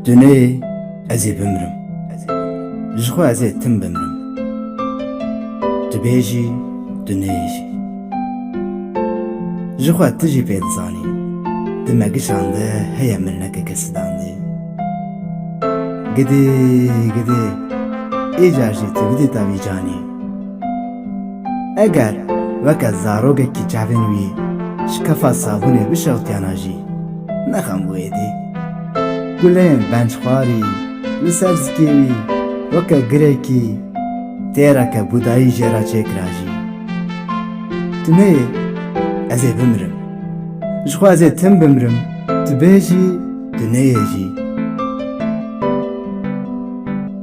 دنيا أزي بمرم جخو أزي تم بمرم تبيجي دنياجي جخو تجي بيد زاني دماغش عنده هيا مرنك كسد عندي قدي إيجاجي تبدي تابي جاني اگر وكا زاروغ كي جاوينوي شكفا صابوني بشوتياناجي نخم بويدي گلين بنچخواري لسر زكيوي وكا گريكي تيراكا بوداي جيرا چيكراجي تنه ازي بمرم جخو ازي تم بمرم تبيجي دنياجي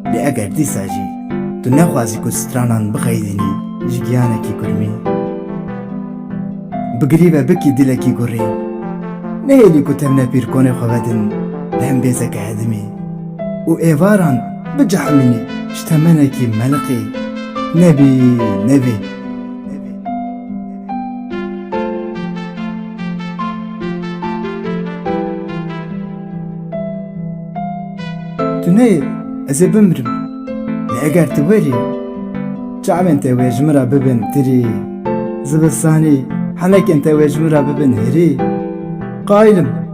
لي اگر ديساجي تنخوازي كو سترانان بخيدني جيانكي كرمي بقريبا بكي دلكي قري نهيلي كتمنا بيركوني خوادن لهم بيزك هدمي و ايواران بجحمني شتمنكي ملقي نبي تنهي ازي بمرم لأقار توري جعبن تاوي جمرا ببن تري زبستاني حمك انت وجمرا ببن هري قايلم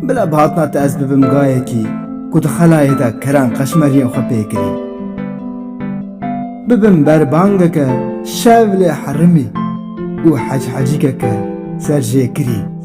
بلا بهاتنا تأز ببن غايكي كنت خلايا دا كران قشمريا خبيكري ببن بربانغك شاولي حرمي وحج حجيكك سرجي كري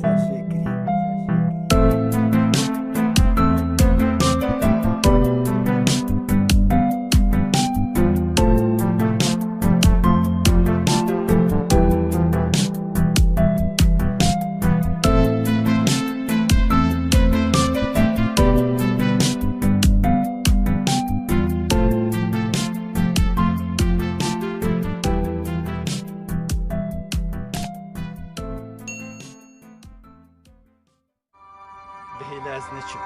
بهيلا از نچم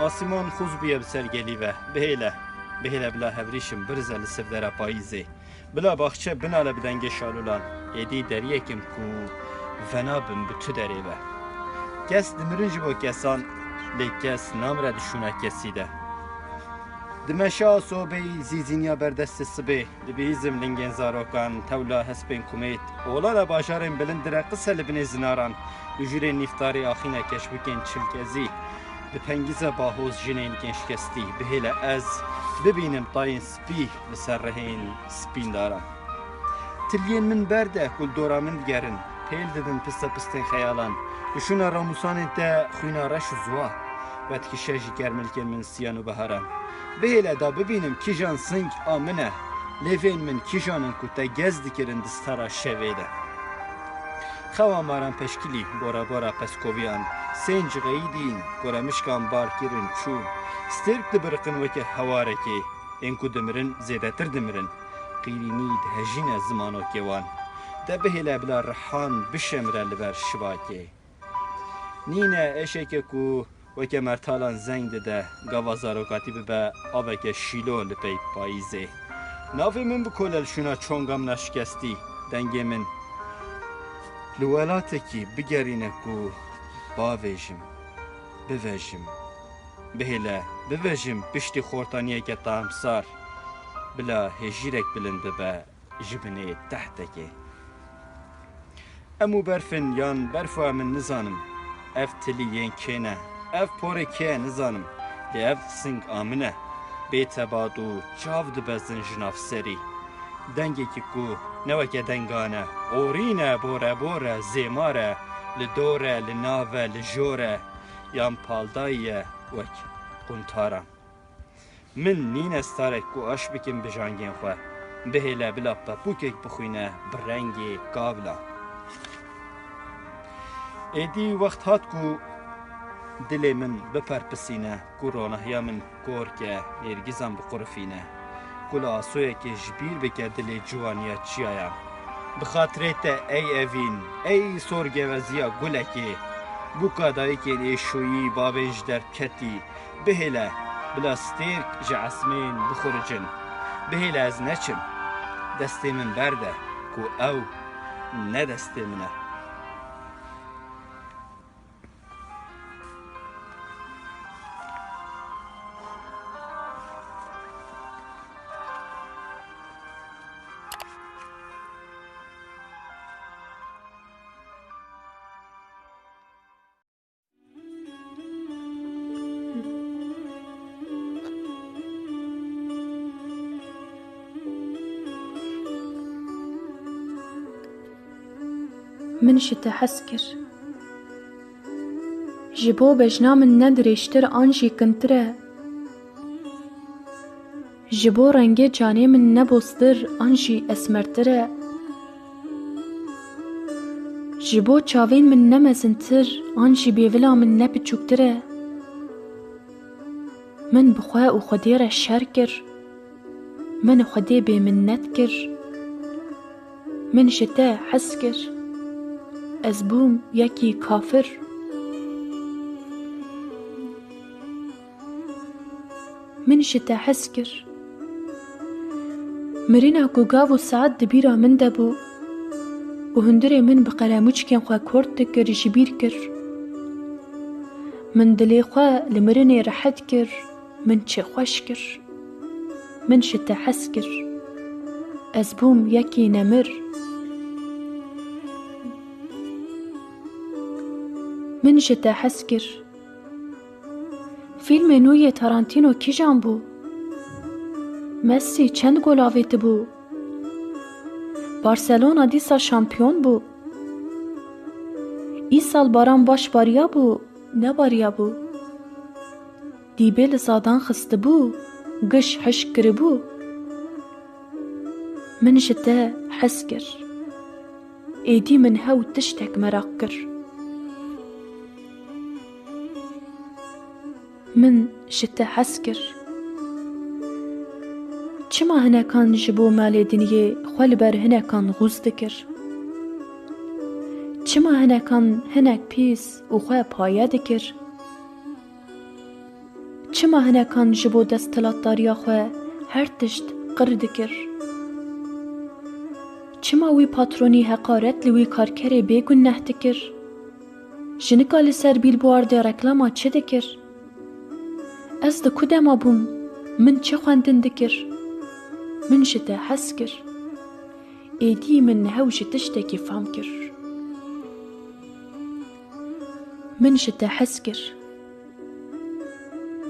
آسمان خوز بیا بسر گلیوه بهيلا بلا هبریشم برزه لسفدر پاییزه بلا باخچه بناله بدنگ شالولان ایدی دریکم کو فنابم بتو دریوه کس دمرنج با کسان لیکس نامرد شونه کسی ده دمشا صوبه زیزینیا بردست سبه دبیزم لنگن زاروکان تولا هسپین کومیت اولالا باشارن بلندره قصه لبن زناران وجوره نفتاری آخینه کشبکن چلکزی بپنگیزه باهوز جنین کنشکستی بهیله از ببینم تاین سپی لسر رهین سپین دارم تلین من برده کل دورا من دگرن پیل ددن پستین خیالان وشونه راموسان ده خوینا رش زوا وقتی شجی گرملکن من سیانو بهارم بهیله دا ببینم کیجان سنگ آمنه لیفین من کیجانن کتا گز دکرن دستارا شویده خوا ماران پشکلی بورا پسکویان سنج غیدین گورا مشکان بار کرن چو سترک دبرقن وکه هوارکی انکو دمرن زیده تر دمرن قیرینی دهجین زمانو کیوان ده بهیله بلا رحان بشمره لبر شواکی نینه اشکه کو وکه مرتالان زنگ ده گوازاروکاتی به آبکه شیلو لپی پاییزه نافی من بکلل شونا چونگام نشکستی دنگی من لولاتکی بگرینه کو باویجم بویجم بهیله بویجم پشتی خورتانیه که تامسار بلا هجیرک بلنده به جبنه تحتکی امو برفن یان برفو من نزانم اف تلیین کنه اف پوره که نزانم لی اف سنگ آمنه بیت بادو چاو دبزن جناف سری دنگی که کو نوکه دنگانه اورینه بوره زیماره لدوره لناوه لجوره یان پالدایه وک قنتاره من نین استارک کو آش بکن بجانگین خواه بهیله بلا پپوکک بخوینه برنگی قابله ایدی وقت هات کو دل من بپرپسینه کو رونهیا من کور که نرگیزم بقرفینه کل آسویه که جبیر بکه دل جوانیه چیایا بخاطرت ای اوین ای سرگه وزیا گلکی بوکا دایی که ایشویی بابنج در کتی بهیله بلا ستیرک جعسمین بخورجن بهیله از نچم دستی من برده کو او نه دستی منه من شتا حس کر جبو بجنا من ندرشتر آنجی کنتره جبو رنگ جانی من نبوستر آنجی اسمرتره جبو چاوین من نمزنتر آنجی بیولا من نپچوکتره من بخواه و خودی را شر کر من خودی بی منت کر من شتا حس کر از بوم یکی کافر من شتا حس کر مرينا كوغاو ساعات دبيرا من دبو وهندري من بقراموش كان خوا كورت كر جبير كر من دلي خوا لمرني رحت كر من چه خوش كر من شتا حس كر از بوم يكي نمر من شتا حس كر فیلم نوی تارانتینو کی جان بو؟ مسی چند گل آویت بو؟ بارسلونا دیسا شامپیون بو؟ ای سال باران باش باریا بو؟ نه باریا بو؟ دیبل زادان خست بو؟ گش حش کر بو؟ من شتا حس کر ایدی من هاو تشتک مراق کر من شتا حس کر چما هنه کان جبو مال دنیه خوال بر هنه کان غوز دکر چما هنه کان هنک پیس و خواه پایه دکر چما هنه کان جبو دستلات داریا خواه هر تشت قر دکر چما وی پاترونی حقارت لوی کارکر بیگون نه دکر جنکا لسر بیل بوارده رکلاما چه دکر از ده کدام بوم من چه خواندن دکر من شتا حس کر ایدی من هوش تشتکی فهم کر من شتا حس کر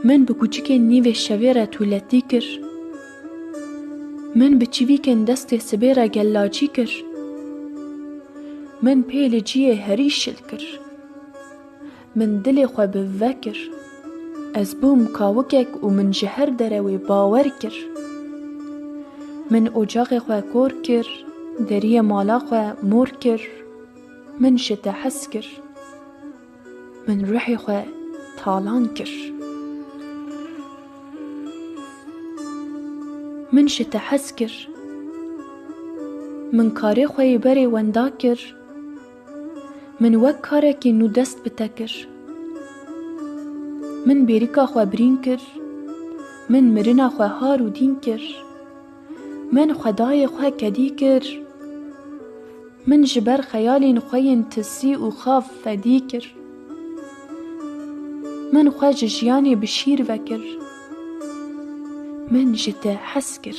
من بکوچک نیو شویره تولتی کر من بچویکن دست سبیره گلاجی کر من پیل جیه هریشل کر من دل خواه بوکر از بوم کاوکک و من جهر دروی باور کر من اجاق خواه کور کر دری مالا خواه مور کر من شتا حس کر من روحی خواه تالان کر من شتا حس کر من کاری خواه بری وندا کر من وک کاره که نو دست بتکر من بیریکا خواه برین کر من مرنا خواه هارو دین کر من خدای خواه کدی کر من جبر خیالین خواه تسی و خاف فدی کر من خواه جیانی بشیر وکر من جتا حس کر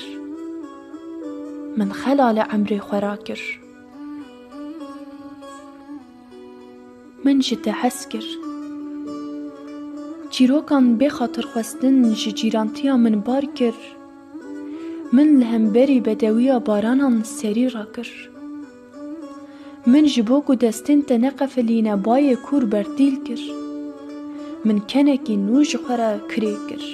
من خلال عمری خورا کر من جتا حس کر چیروکان به خاطر خواستن جیرانتیا من بار کر من لهمبری بدویا بارانان سری را کر من جبوکو دستین تنقف لینا بای کور بردیل کر من کنکی نوش خورا کری کر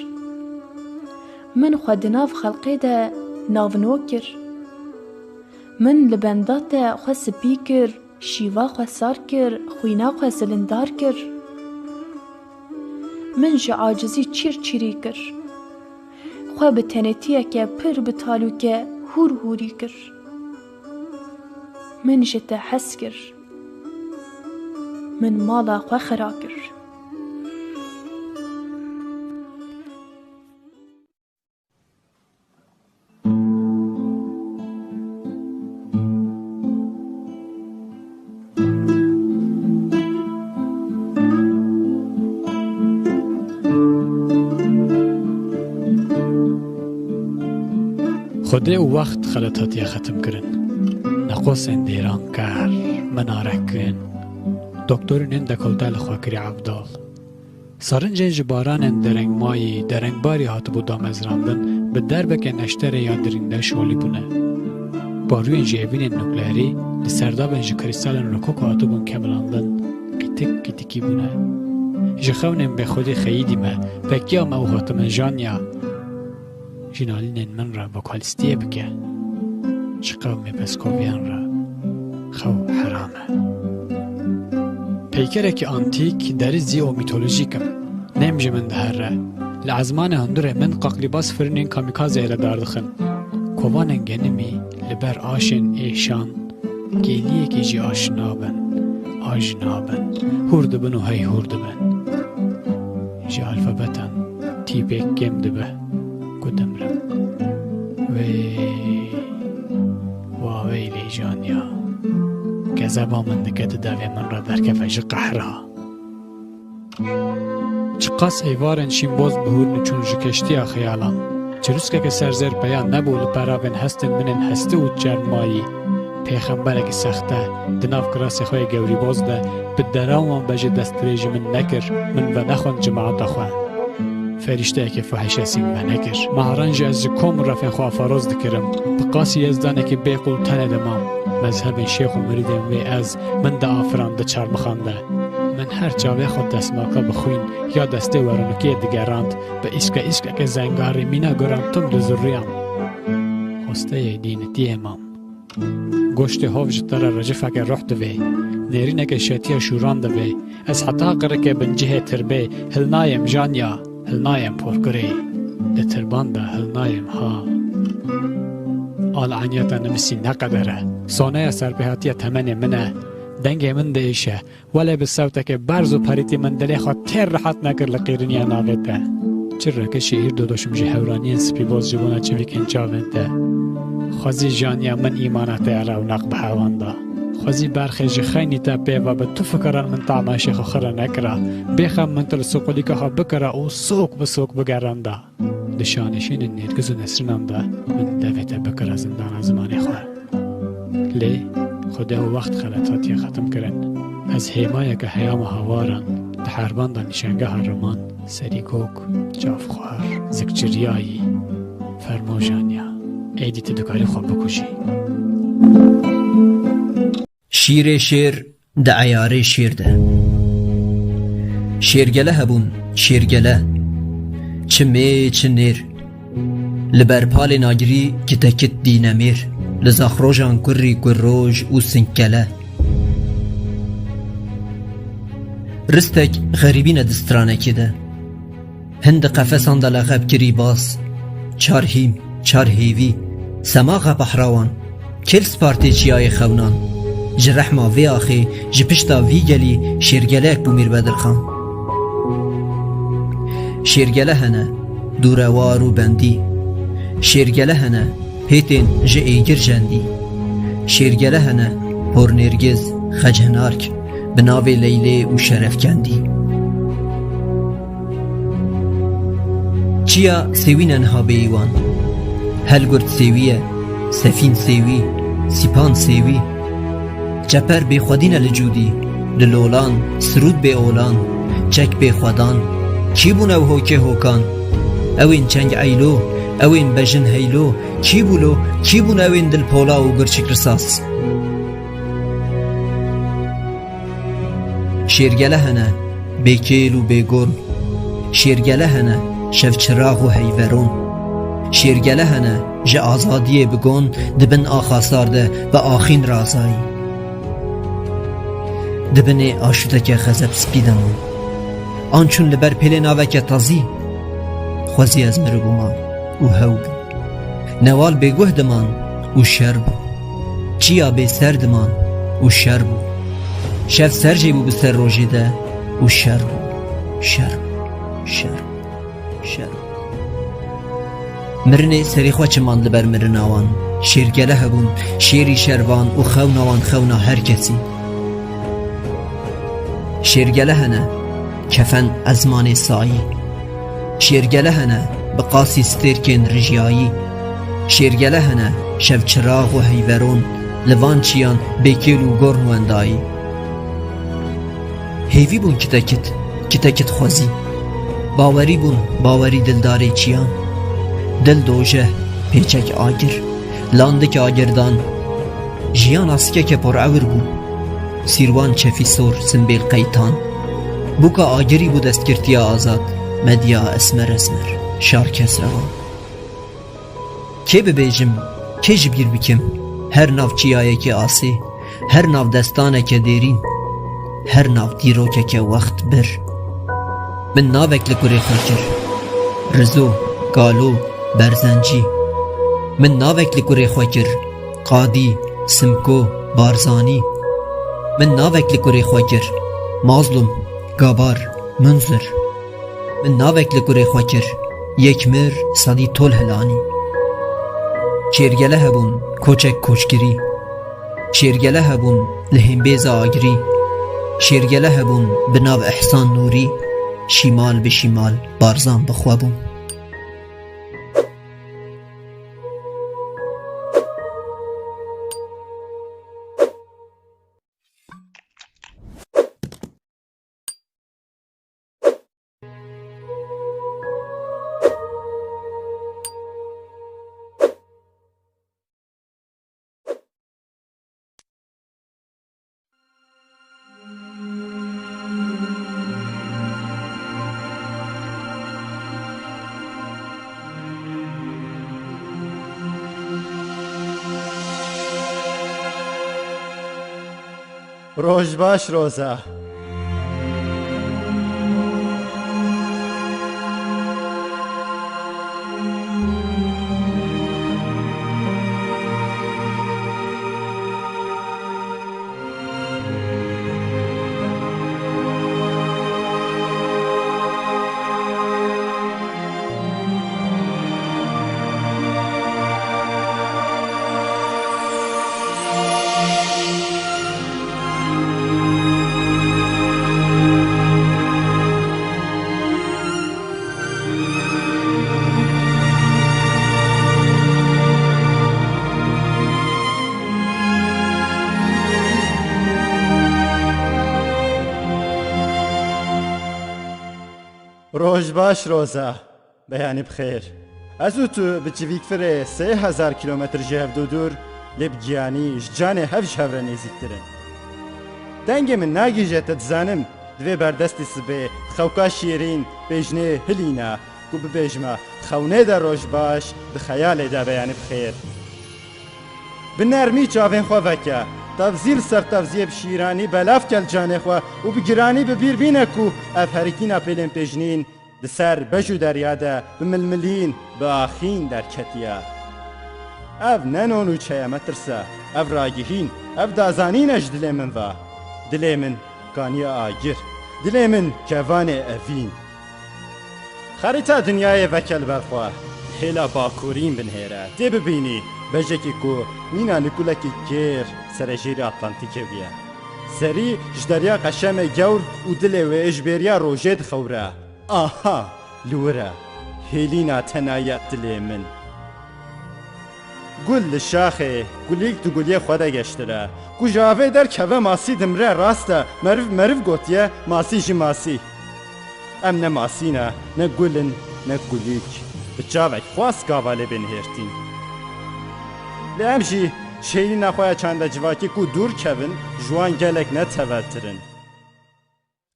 من خودناف خلقی ده ناونو کر من لبندات خوا سپی کر شیوا خوا سار کر خوینا خوا زلندار کر من جا عاجزی چیر چیری کر خواه بتنتیه که پر بتالو که هور هوری کر من جتا حس کر من مالا خواه خرا کر خودی او وقت خلطاتی ختم کرن نقص دیران کار مناره کرن دکتر نند کلدل خاکری عبدال سرنج جباران درنگ مایی درنگ باری هات بود آمزراندن به دربک نشتر یا درنده شولی بونه باروین جیوین نوکلری لسردابن جی کریستالن روکوک آتوبون کملاندن قیتکی بونه. جی خونن به خودی خییدی ما بکیا ما و خاتمن جانیا جنالین من را با کالیستیه بکه چقاو می بسکویان را خو حرامه. پیکره که آنتیک داری زی و میتولوژیکم نمیجه من ده را لعزمان هندوره من قاقلیباس فرنین کامیکازه ایلا داردخن کوانن گنمی لبر آشن ایشان گیلیه که جی آشنابن آجنابن هوردبن و های هوردبن جی الفابتن تیپیک گم دبه کدمرم ویلی جانیا گذبا من دکت داوی من را در کفش قهرها چقاس ایوارن شیم باز بهورن چون جکشتی خیالان چروسکه که سرزر بیان نبول پراوین هستن منن هسته و جرمایی پیغمبره که سخته دناف کراسی خواه گوری باز ده به دراوان بجه دستریج من نکر من و نخون جماعت خواه فرشته که فحش اسیم و نکر مهرنج از کم رفع خواه فراز دکرم بقاسی یزدانه که بیقول تنه دمام مذهب شیخ و مریدم وی از من ده آفران ده چرمخانده من هر جاوه خود دستماکا بخوین یا دسته ورانوکی دگراند به ایسکا که زنگاری مینا گرم تم ده زریم خوسته دینتی امام گوشت هاوج تر رجفه که روح دوی نیرینه که شتیا شوران دوی از حتی قره که بنجه تربه هلنایم جانیا هلنایم پرگره ده تربان ده هلنایم ها آل عنیتا نمسی نقدره سانه سربهاتی تمنی منه دنگ من ده ایشه ولی به صوته که برز و پریتی من دلی خواه تیر راحت نکر لقیرنی ناویده چرا که شعیر داداشم جه هورانی سپی باز جبانه چوی کنچاوینده خوزی جانیا من ایمانت رونق به هوانده خوزی برخی جه خینی تا پیوا به تو فکران من طعمه شیخ خره نکره بیخم من تل سوقلی که خواه بکره او سوق بسوق بگرنده دشانشین نیرگز و نسرینانده من دویت بکره زندان زمانی خواه لی خدا و وقت خلطاتی ختم کرن از هیمای که هیام هوارن تحربان دا نشانگه هرمان سری کوک جاف خوار زکجریایی فرمو جانیا ایدی تدکاری خواب بکشی شیر ده عیاره شیر ده شیرگله هبون شیرگله چه نیر لبرپال ناگری که تکت دینمیر لزاخروجان کری کروج و سنکله رستک غریبین دسترانه کده هند قفصان ده لغب کری باس چار هیم چار هیوی سماغ بحراوان کل سپارتی چیای خونان جرحما وی آخی جپشتا وی گلی شیرگلک بو میر بدرخان شیرگله هنه دوروار و بندی شیرگله هنه هیتین جه ایگر جندی شیرگله هنه پر نرگز خجهنارک بناوی لیله و شرف کندی چیا سوینن ها بیوان هلگرد سویه سفین سوی سیپان سوی جپر بی خودین لجودی للولان سرود بی اولان چک بی خودان کی بونه و هوکه هوکان اوین چنگ ایلو اوین بجن هیلو کی بولو کی بونه اوین دل پولا و گرچک رساس شیرگله هنه بیکیل و بیگون شیرگله هنه شفچراغ و هیورون شیرگله هنه جه آزادیه بگون دبن آخاستارده و آخین رازایی دبن آشوده که خزب سپیدمون آنچون لبر پیل ناوه که تازی خوزی از مرگومان و هو نوال بگوه دمان و شربو چیا بی سردمان و شربو شف سرجی بو بسر روژی ده و شربو مرنه سری خواه چمان لبر مرناوان شیرگله هبون شیری شروان و خوناوان خونا هر کسی شیرگله هنه کفن ازمان سایی شیرگله هنه بقاسی سترکن رجیایی شیرگله هنه شف چراغ و هیورون لوان چیان بیکیل و گرن و اندایی هیوی بون کتاکت خوزی باوری بون باوری دلداری چیان دل دوژه پیچک آگر لاندک آگردان جیان اسکه پر عور بو سیروان چفی سور سنبیل قیتان بوکا آگری بو دستگرتیا آزاد مدیا اسمر اسمر شار کس روان که ببیجم که جبیر بکم هر ناو چیایه که آسی هر ناو دستانه که دیرین هر ناو دیروکه که وقت بر من ناوک لکوری خاکر رزو گالو برزنجی من ناوک لکوری خاکر قادی سمکو بارزانی من ناوک لکوری خاکر مظلوم گابار منظر من ناوک لکوری خاکر یک مر صدی طول هلانی چیرگله هبون کوچک کوچگیری شیرگله هبون لهم بیز آگری شیرگله هبون بناو احسان نوری شیمال به شیمال بارزان بخوابون روز باش روزا روز باش روزا بیانی بخیر از او تو بچویک فره 3000 کیلومتر جهو دور لب گیانی جان هفش هفره نزیکترن دنگ من ناگیجه تدزانم دوی بردستی سبه خوکا شیرین بجنه هلینا کو ببیجما خونه در روز باش ده خیال ده بیانی بخیر بنرمی چاوین خوا وکه تفضیل سر تفضیل شیرانی بلاف کل جانه خوا و بگرانی ببیر بینه کو اف هرکینا پیلن پیجنین ده سر بجو دریاده بململین باخین در کتیا اف ننونو چه مترسه اف راگهین اف دازانینش دل من و دل من کانیا آگر دل من کوان اوین خریطه دنیای وکل برخوا هلا باکورین بنهیره دی ببینی بجکی کو مینا نکولکی کیر سر جیر اتلانتیکه بیا سری جدریا قشم گور و دل و اجبریا روجد خوره آها لوره هلینا تنایت دل من گل شاخه گلیک تو گلیه خدا گشتره گو جاوه در که ماسی دمره راسته مرف گوتیه ماسی جی ماسی ام نه ماسی نه گلن نه گلیک بچاوک خواست گاواله بنهرتین لام جی شیری نخواه چند جواکی کو دور کون جوان گلک نتوترن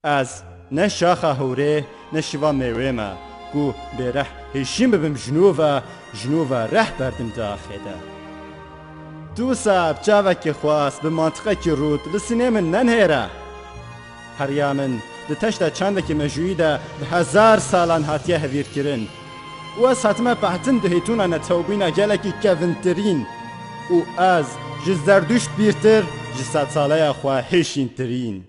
از نه شاخه هوره نه شوا میوه ما کو بره هشیم ببم جنوبه ره بردم داخله دو ساب جواکی خواست به منطقه کی رود لسینه من ننهره هر یامن ده تشت چند که مجویده به 1000 سالان هاتیه هویر کرن و از حتما پهتن دهیتون نتوبینا گلکی کونترین و از جز زردوشت بیرتر جز 100 ساله خواه هشین ترین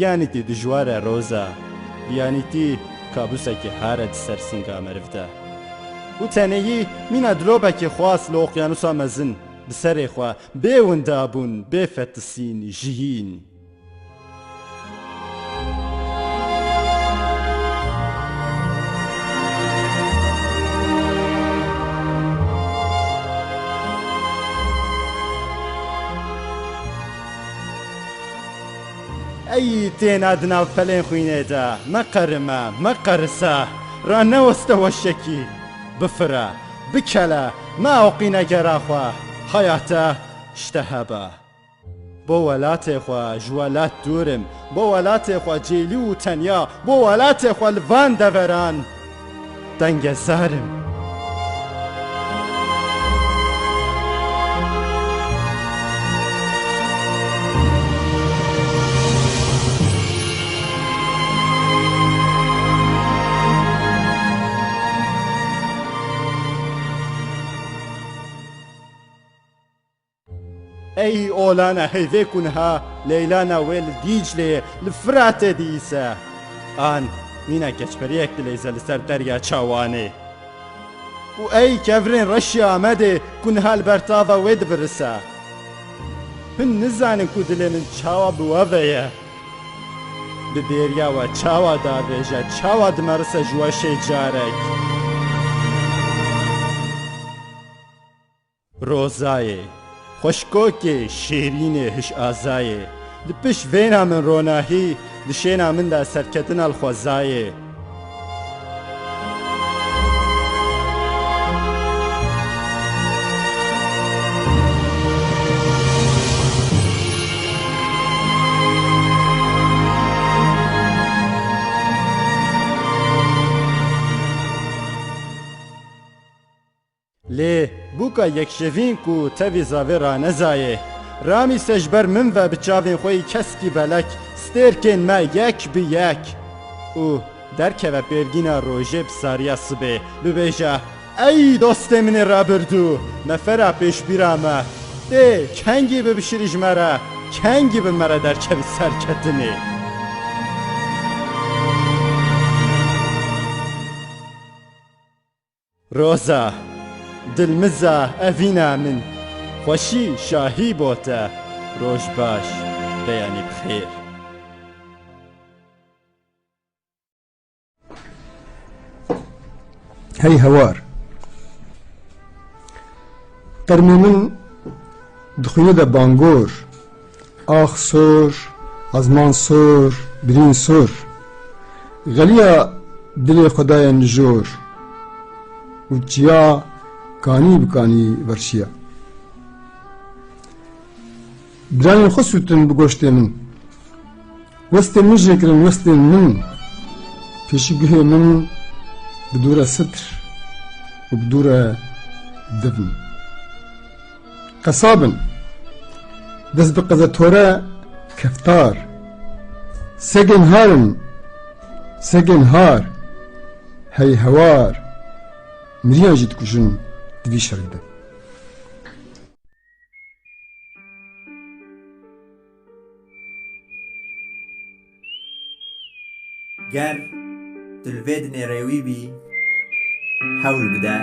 بیانیتی دجواره روزا بیانیتی کابوسه که هرد سرسنگا مرفته و تنهی مینا دلوبه که خواست لوقیانوسا مزن بسەرێ خوا بێوندا بوون بێفەتسین ژیین ئەی تێنا دناو پەلێن خوینێدا مەقەرمە مەقەرسە ڕانەوەستەوە شەکی بفرە بکەلە ماوەقی نەگەراخوا حەیاتە شتە هەبە بۆ وەلاتێخوا ژوەلات دوورم بۆ وەلاتێخوا جێلی و تەنیا بۆ وەلاتێخوا لڤان دەڤەران دەنگە زارم ئەی ئۆلانە هەیڤێ کونها لەیلانە وێ لە دیجلێ لە فراتێ دیسە ئان مینە کەچپەریەک دلێزە لەسەر دەریا چاوانێ و ئەی کەڤرێن ڕەشی ئامەدێ کونها لەبەرتاڤە وێ دبرسە من نزانم کو دلێ من چاوە بوەڤەیە ببێریاوە چاوە دابێژە چاوە دمەرسە ژوەشێ جارێک ڕۆزایێ خۆشکۆکێ شێرینێ هش ئازایێ li piş vêna min ronahî di şêna min de serketina li xwezayê lê bûka yekşevîn ku tevî zavê ranezayê Ramî sejber min ve bi çavên xwe yî keskî belek stêrkên me yek bi yek û derkeve pêrgîna rojê bi sariya sibê bibêje ey dostê min ê rabirdû nefera pêşbîra me dê kengî bibişirî ji me re kengî bi me re derkevî serketinê Roza dilmiza evîna min خوشی شاهی بوده روش باش بیانی بخیر هی هوار قرمی من دخونه ده بانگور آخ سور ازمان سور برین سور غلیا دل خدای نجور و چیا کانی بکانی ورشیا برانین خود سوتن بگوشت من وستن من جکرن وستن من پیشگاه من بدور ستر و بدور دفن قصابن دست بقضتوره کفتار سگن هارن سگن هار هی هوار مريان جيت كوجن دبي شريده گر دلوید نروی بی حول بده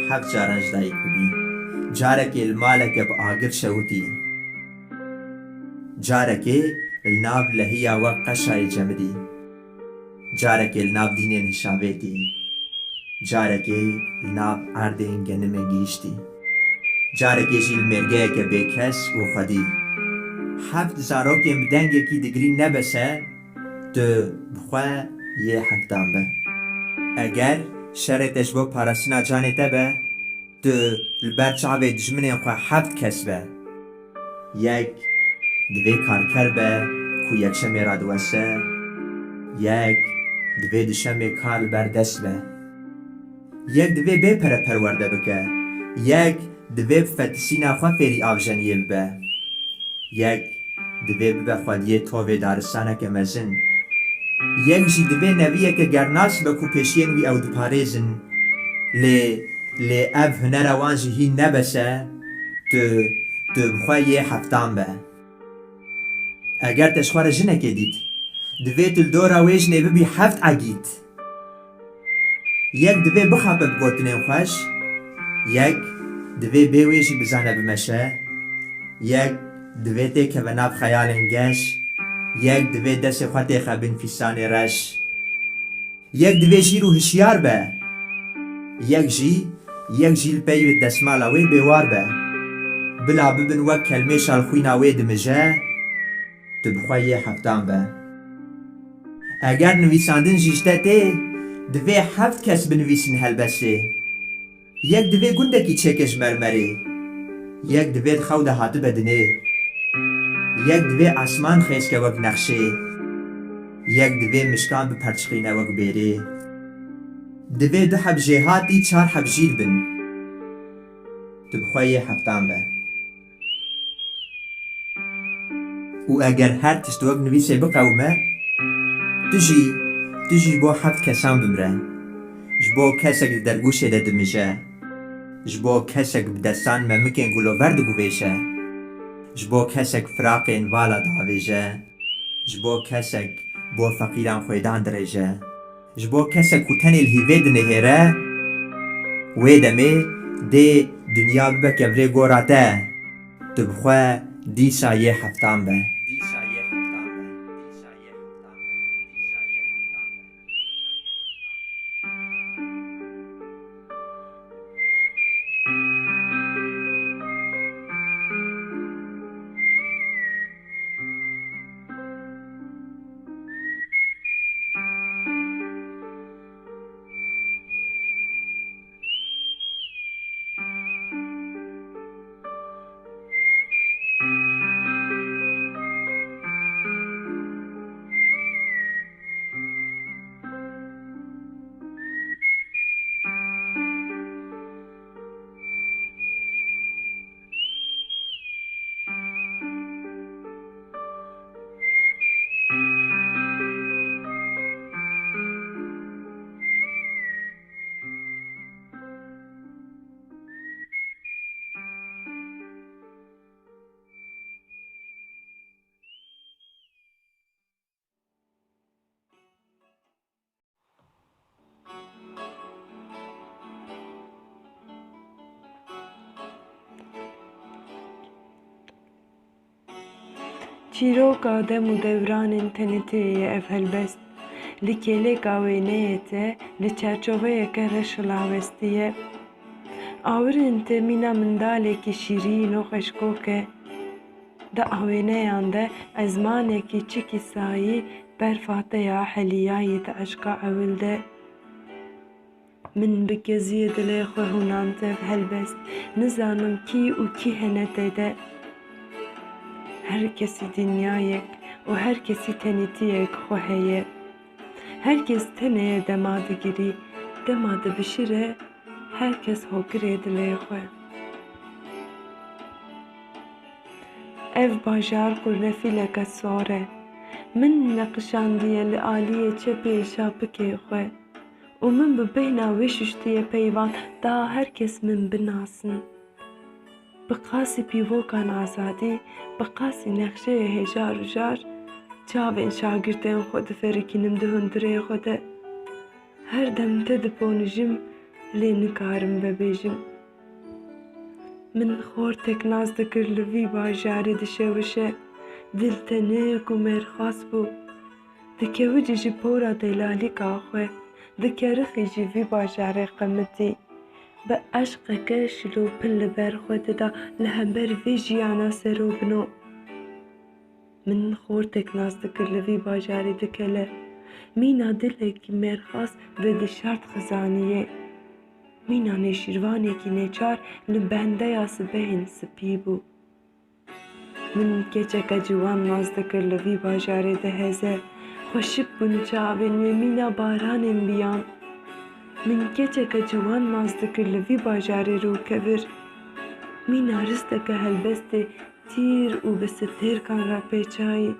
حق جارنج دایک بی جارك المالك بآگر شوتي جارك الناب لهيا وقشاي جمدي جارك الناب دين نشابيتي جارك الناب اردين گنم گیشتی جارك جيل مرگه که بکس و خودی هفت زاروکی بدنگه کی دگری نبسه تو بخواه یه حقدان به اگر شرطش با پاراسینا جانته به تو البرچاوه دجمنه خواه هفت کس به یک دوی کارکر به کو یک شمی را دوسته یک دوی دشمی کار بردست به یک دوی بی پرورده بکه یک دوی فتسینا خواه فیری آوژنیه به یک دوی بخوادیه توی دارستانه که مزن یک جی دوی نویه که گرناس بکو پیشین وی او دپاريزن لی اف هنر وان جی هی نبسه تو بخواه یه هفتان به اگر تشخوار جنه که دید دوی تل دورا ویجنه ببی هفت عگید یک دوی بخواه بگوتنه خوش یک دوی بیویجی بزنه بمشه یک دوی تیکه و ناب خیالن گش یک دوی دست خود تیخه بین فیسان رش یک دوی جی رو هشیار به یک جی الپی دستمالاوی بیوار به بلا ببن وک کلمه شالخویناوی دمجه تبخواه یه هفتان به اگر نویساندن جیشته تی دوی 7 کس بنویسین هلبسته یک دوی گنده کی چکش مرمره یک دوی خود هاتو بدنه یک دوی آسمان خیس که وک نقشه یک دوی مشکان به پرچقینه وک بیره دوی 2 حب جهاتی 4 حب جیل بن تبخواه یه هفتان به و اگر هر تشت وک نویسه بقومه تجی بو 7 کسان بمره جبو کسک درگوشه ده دمجه جبو کسک بدستان ممکن گلو ورد گویشه جبو کسک فراقین والا داویجه جبو کسک بو فقیران خویدان درجه جبو کسک کتنی الهیوه دنهیره وی دمه ده دنیا ببک افره گوراته تبخواه دیسا یه هفتان به چیرۆکە دەم و دەورانên tenêtiyê ev helbest, li kêleka wêneyê te li çerçoveyeke reşilawestiye. Awirên te mîna mindalekî şîrîn û xweşkok e. Di awêneyan de ezmanekî çikî sayî berfa te ya heliyayê di eşka ewil de. Min bi keziyê dilê xwe hûnan tev helbest, nizanim kî û kî hene te de. Her kesî dinyayek û her kesî tenêtiyek xwe heye. Herkes tenê dema digirî, dema dibişire, herkes hokirê dilê xwe. Ev bajar qurnefîleke sor e. Min neqişandiye li aliyê çepê şapikê xwe. û min bi bêhna wê şuştiye peyvan da herkes min binasin. Bi qasî pîvokan azadî, bi qasî nexşeyê hêjar û jar, çavên şagirtên xwe diferikînim di hundirê xwe de. Her dem te diponijim, lê nikarim vebêjim. Min xortek naz dikir li vî bajarê dişewişe, dil te nêk û mêrxas bû. Dikewicî ji pora delalîka xwe, dikerixî jî vî bajarê qemitî. Bi eşqeke şilopil li ber xwe dida li hember vê jiyana serobino. Min xortek naz dikir li vî bajarê dikele, mîna dilekî mêrxas ve dişart xizaniyê. Mîna nêşîrvanekî nêçar li bendeya sibehên spî bû. Min keçeke ciwan naz dikir li vî bajarê diheze, xweşik bûn çavên wê mîna baranên biyan. Min keçeke ciwan naz dikir li vî bajarê rûkevir, mîna risteke helbestê tîr û bi stêrkan re pêçayî.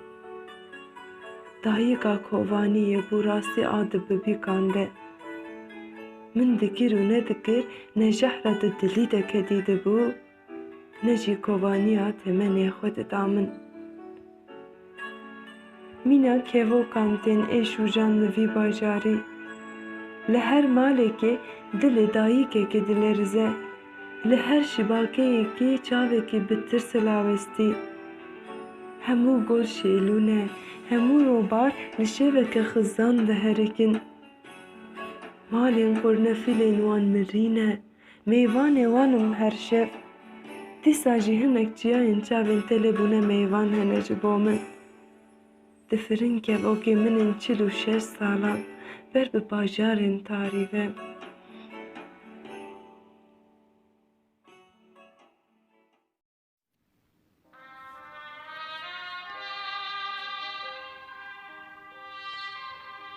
Dayika kovaniyê bû rastî a di bibîkan de. Min dikir û nedikir, ne jehra di dilî de kedî dibû, ne jî kovaniya temenê xwe dida min. Mîna kevokan tên êş û jan li vî bajarî. Li her malekê dilê dayîkekê dilêrize, li her şibakeyekî çavekî bi tirs lawestî. Hemû gor şêlûne, hemû robar li şeveke xizan diherekin. Malên qurnefîlên wan mirîne, mêvanê wan im her şev. Dîsa jî hinek çiyayên çavên te lêbûne mêvan hene ji bo min. Di firin kevokê min ên 46 salan ber bi bajarên tarî ve.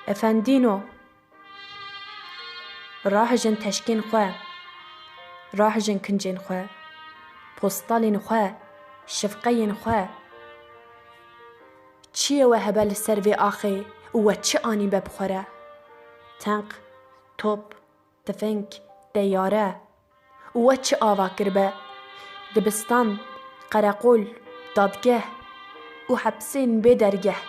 Efendîno, rahijin teşkên xwe, rahijin kincên xwe, postalên xwe, şifqeyên xwe. Çi ye we hebe li ser vê axê û we çi anî be bixwere? Tenq, top, tifeng, teyyare û we çi ava kiribe? Dibistan, qereqol, dadgeh û hepsên bêdergeh.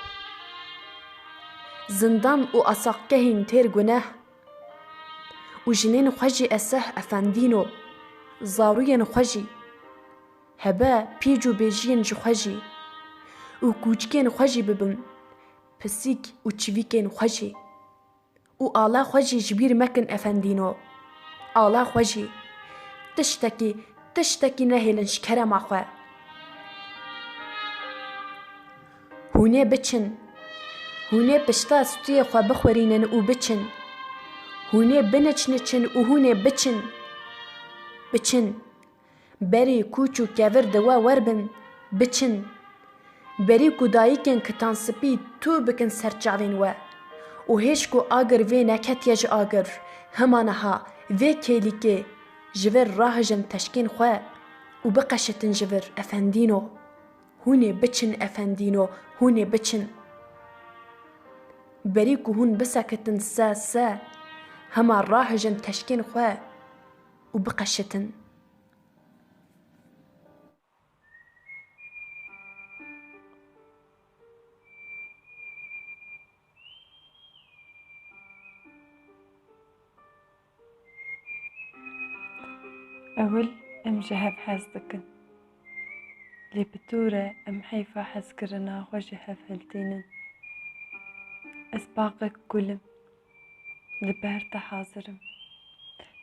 Zindan û asaqgehên têr guneh û jinên xwe jî eseh efendîno, zarûyên xwe jî, hebe pîc û bêjiyên ji xwe jî û kûçikên xwe jî bibin, pisîk û çivîkên xwe jî. û ala xwe jî ji bîr mekin efendîno, ala xwe jî. Tiştekî nehêlin ji kerema xwe. Hûnê biçin, hûnê pişta stûyê xwe bixwerînin û biçin. Hûnê biniçniçin û hûnê biçin. Biçin, berî kûç û kevir di we werbin, biçin. Berî ku dayîkên kitanspî tû bikin ser çavên we û hêj ku agir vê neketiye ji agir, hema niha vê kêlîkê ji vir rahijin teşkên xwe û biqeşitin ji vir efendîno. Hûnê biçin efendîno, hûnê biçin. Berî ku hûn bisekitin se, hema rahijin teşkên xwe û biqeşitin. Ewil em ji hev hez dikin. Lê bi tûre em heyfa hezkirina xwe ji hev hiltînin. Ez baqek gulim, li ber te hazirim.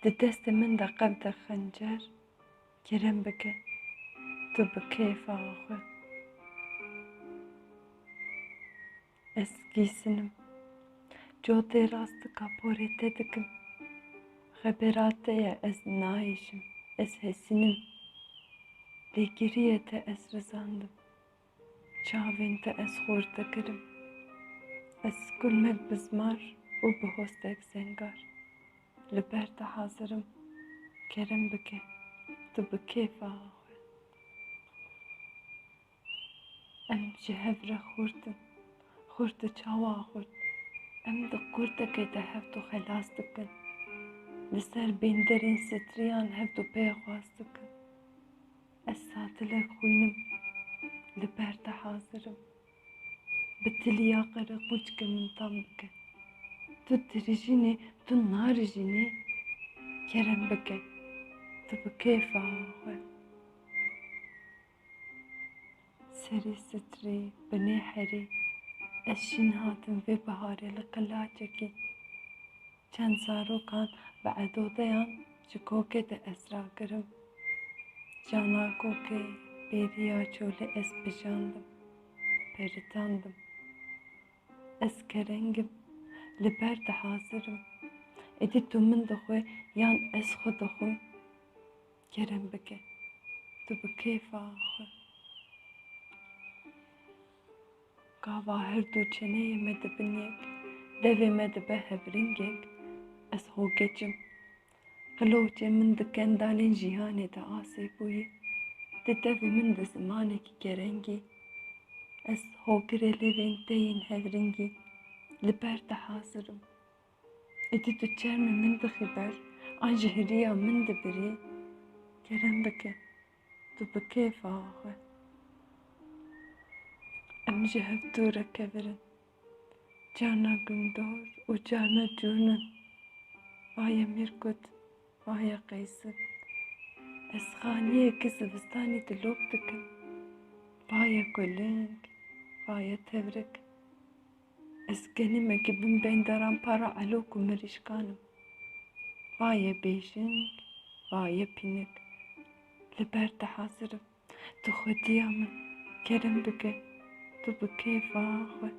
Di destê min de qebde xencer, kerem bike, tu bi kêfa xwe. Ez gîsinim, cotê rastika porê te dikim. Xebera te ye ez nahêjim, ez hesînim. Lê giriyê te ez rizandim, çavên te ez xor dikirim. Ez gulmek bizmar û bi hostek zengar. Li ber te hazirim, kerem bike, tu bi kêfa xwe. Em ji hev re xurtin, xurt di çawa xurt. Em di qurtekê de hevdû xelas dikin. Li ser bênderên sitriyan hevdû pê xwaz dikin. Ez satilek xwînim, li ber te hazirim. Bi tiliya qereqûçke min tam bike. Tu dirijînî, tu narijînî, kerem bike, tu bi kêfa xwe. Serî sitrî, binê herî, ez şîn hatim vê biharê li qilaçekî. Çend zarokan bi edodeyan ji kokê de ez ragirim. Cana kokê, bêriya çolê ez bijandim, peritandim. Ez kerengim, li ber te hazirim. Êdî tu min dixwe yan ez xwe dixwim, kerem bike, tu bi kêfa xwe. Gava her du çeneyê me dibin yek, devê me dibe hevringek, ez hogeçim. Qilowçê min di kendalên jîhanê de asê bûyî, di devê min di zimanekî gerengî. Ez hogirê lêvên te yên hevringî, li ber te hazirim. Êdî tu çermê min dixî ber, an ji hiriya min dibirî, kerem bike, tu bi kêfa xwe. Em ji hev dûre kevirin, carna gundor û carna cûrnin. Vaye Mirkut, vaye Qeysir, Ez xaniyekî zivistanê dilop dikim. Vaye kulîng, vaye tevrik. Ez genimekî bim benderan para elok û mirîşkanim. Vaye bêjing, vaye pînik. Li ber te hazirim, tu xwediya min kerem bike, tu bi kêfa xwe.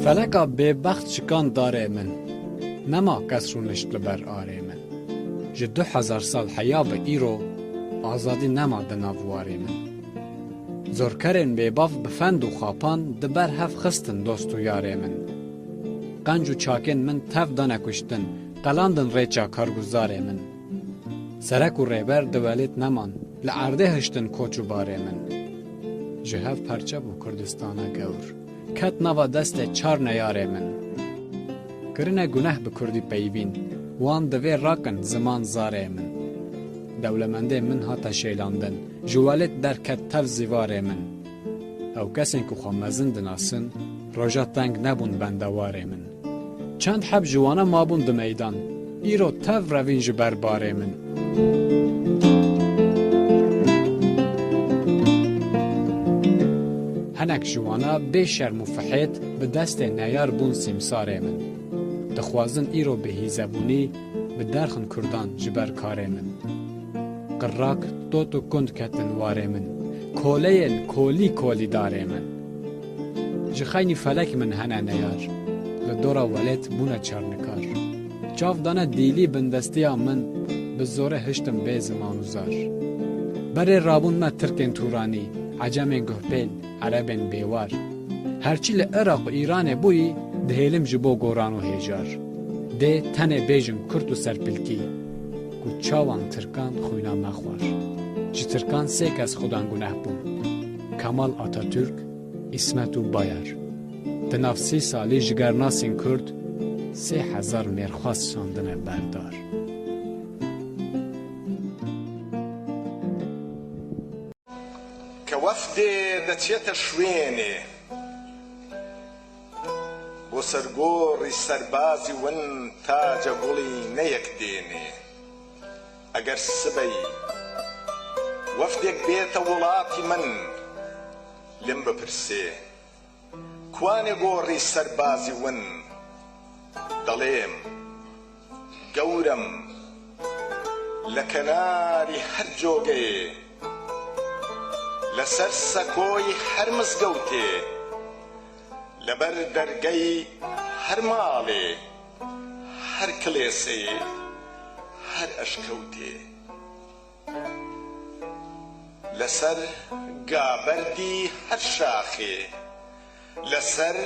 Feleka bêbext şikan darê min, nema kes rûnişt li ber arê min. Ji 2000 sal heya bi îro, azadî nema di nav warê min. Zorkerên bêbav bi fend û xapan di ber hev xistin dost û yarê min. Qenc û çakên min tev dane kuştin, qelandin rêça karguzarê min. Serek û rêber di welêt neman, li erdê hiştin koç û barê min. Ji hev perçe bû Kurdistana gewr, ket nava destê çar neyarê min. Kirine guneh bi Kurdî peyvîn, wan divê rakin ziman zarê min. Dewlemendê min hate şêlandin, ji welêt derket tev zîvarê min. Ew kesên ku xwe mezin dinasin, roja teng nebûn bendewarê min. Çend heb ji wane mabûn di meydan, îro tev revîn ji ber barê min. Hinek ji wana bê şerm û fihêt bi destê neyar bûn sîmsarê min. Dixwazin îro bi hîzebûnî bi derxin Kurdan ji ber karê min. Qirrak tot û kund ketin warê min, koleyên kolî kolîdarê min. Ji xeynî felek min hene neyar, li dora welêt bûne çarnikar. Çav dane dîlî bindestiya min, bi zorê hiştim bê ziman û zar. Berê rabûn me Tirkên Turanî, Ecemên guhpêl, Erebên bêwar. Herçî li Iraq û Îranê bûyî, dihêlim ji bo goran û hêjar. Dê tenê bêjin Kurd û serpilkî, ku çawan Tirkan xwîna me xwar. Ji Tirkan sê kes xudan guneh bûn. Kemal Atatürk, İsmet û Bayar. Di nav 30 salî jigernasên Kurd, 3000 mêrxwaz şandine berdar. کە وەفدێ دەچێتە شوێنێ بۆ سەرگۆڕی سەربازی ون تاجە گوڵی نەیەک دێنێ. ئەگەر سبەی وەفدێک بێتە وڵاتی من لێم بپرسێ کوانێ گۆڕی سەربازی ون، دەڵێم گەورم لە کەناری هەر جۆگەیێ، لەسەر سەکۆی هەر مزگەوتێ، لەبەر دەرگەی هەر ماڵێ، هەر کلێسەیێ، هەر ئەشکەوتێ، لەسەر گابەردی هەر شاخێ، لەسەر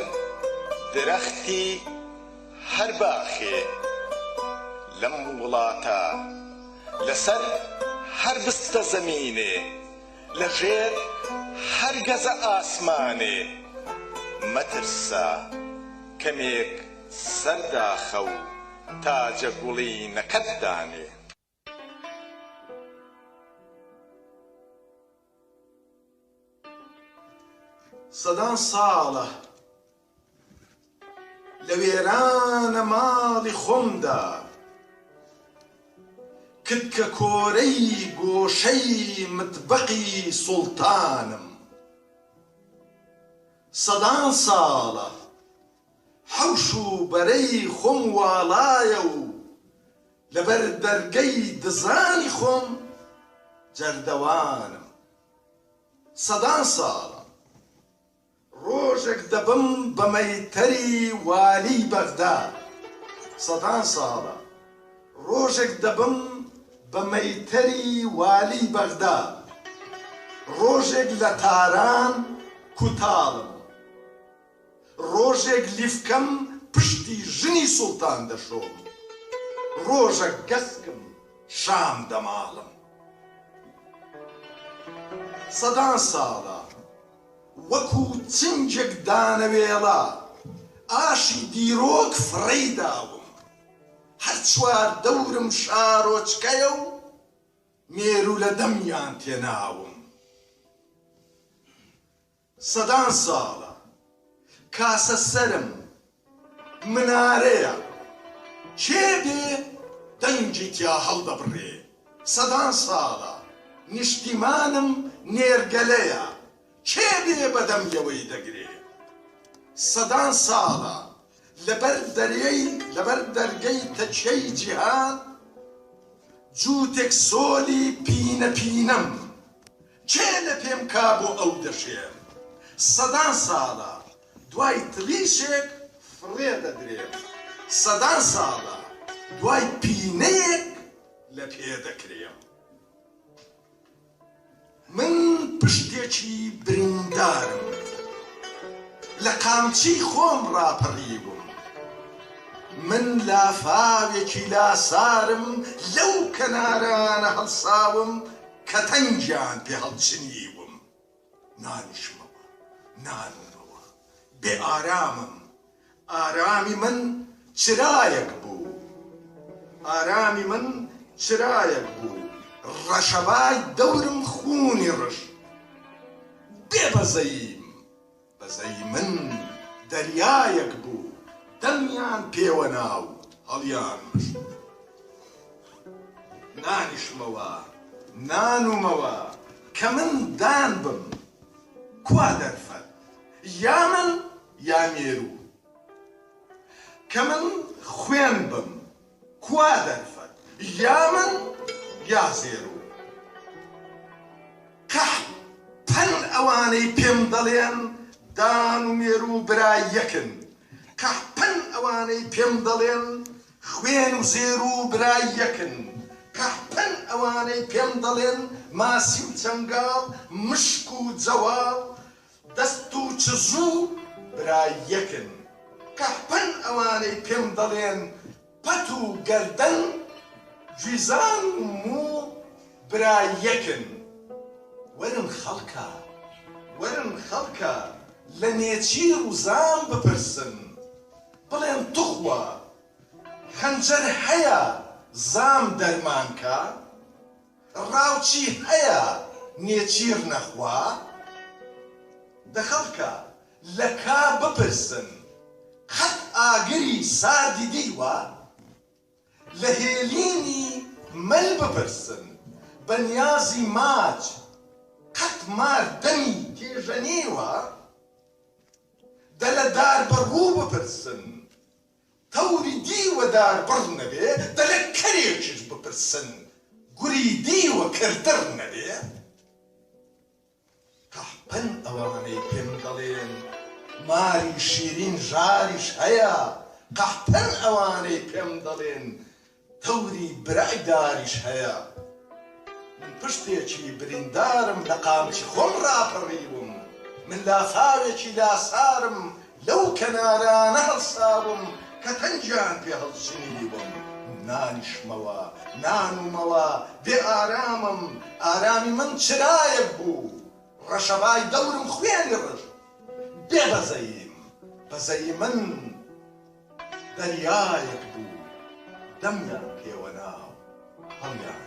درەختی هەر باخێ، لەم وڵاتە لەسەر هەر بستە زەمینێ، لەژێر هەر گەزە ئاسمانێ، مەترسە کەمێک سەرداخە و تاجە گوڵی نەکەت دانێ. سەدان ساڵە لە وێرانە ماڵی خۆمدا، کتکە کۆرەی گۆشەی متبەقی سوڵتانم. سەدان ساڵە حەوش و بەرەی خۆم واڵایە و لەبەر دەرگەی دزانی خۆم جەردەوانم. سەدان ساڵە ڕۆژێک دەبم بە مەیتەری والی بەغدا. سەدان ساڵە ڕۆژێک دەبم بە مەیتەری والی بەغدا، ڕۆژێک لە تاران کوتاڵم، ڕۆژێک لیفکەم پشتی ژنی سوڵتان دەشۆم، ڕۆژێک گەسکم شام دەماڵم. سەدان ساڵە وەکو چنجێک دانەوێڵە ئاشی دیرۆک فڕەی داوم، هەر چوار دەورم شارۆچکەیە و مێرو لە دەمیان تێناوم. سەدان ساڵە کاسە سەرم منارەیە، کێ بێ دەنگی تیا هەڵدەبڕێ. سەدان ساڵە نیشتیمانم نێرگەلەیە، کێ بێ بەدەمیەوەی دەگرێ. سەدان ساڵە لەبەر دەرگەی تەکیەی جیهان جووتێک سۆلی پینە پینەم، کێ لە پێم کابۆ ئەو دەشێم. سەدان ساڵە دوای تلیشێک فڕێ دەدرێم، سەدان ساڵە دوای پینەیەک لە پێ دەکرێم. من پشتێکی بریندارم، لە قامچی خۆم ڕاپەڕیبووم. من لافاوێکی لاسارم، لەو کەنارانە هەڵساوم کە تەنگیان پێ هەڵچنیوم. نانیشمەوە نانمەوە بێ ئارامم، ئارامی من چرایەک بوو، ئارامی من چرایەک بوو. ڕەشەبای دەورم خونی ڕش، بێ بەزەیم، بەزەی من دەریایەک بوو، دەمیان پێوە ناو هەڵیان مشت. نانیشمەوە نانومەوە کە من دان بم، کوا دەرفەت یا من یا مێرو. کە من خوێن بم، کوا دەرفەت یا من یا زێرو. کەحپەن ئەوانەی پێم دەڵێن دان و مێرو برای یەکن، کەحپەن ئەوانەی پێم دەڵێن خوێن و زێر و برای یەکن، کەحپەن ئەوانەی پێم دەڵێن ماسی و چەنگاڵ مشک و جەواڵ دەست و چزوو برای یەکن، کەحپەن ئەوانەی پێم دەڵێن پەت و گەردەن گویزان و مو برای یەکن. وەرن خەڵکە وەرن خەڵکە لە نێچیر و زام بپرسن، بڵێن توخوا خەنجەر هەیە زام دەرمانکە، ڕاوچی هەیە نێچیر نەخوا. دە خەڵکە لە کا بپرسن، قەت ئاگری ساردی دیوە، لە هێلینی مەل بپرسن، بەنیازی ماچ قەت مار دەمی تێژەنیوە. دە لە دار بەڕوو بپرسن، تەوری دیوە دار بڕ نەبێ، دە لە کەرێکیش بپرسن، گوری دیوە کردەر نەبێ. کەحپەن ئەوانەی پێم دەڵێن ماری شیرین ژاریش هەیە، قەحپەن ئەوانەی پێم دەڵێن تەوری برای داریش هەیە. من پشتێکی بریندارم، لە قامچی خۆم ڕاپەڕیوم، من لافاوێکی لاسارم، لەو کەنارانە هەڵساوم کە تەنگیان پێ هەڵچنیوم. نانیشمەوە نانومەوە بێ ئارامم، ئارامی من چرایەک بوو، ڕەشەبای دەورم خوێنی ڕش، بێ بەزەیم، بەزەی من دەریایەک بوو، دەمیان پێوە ناو هەڵیان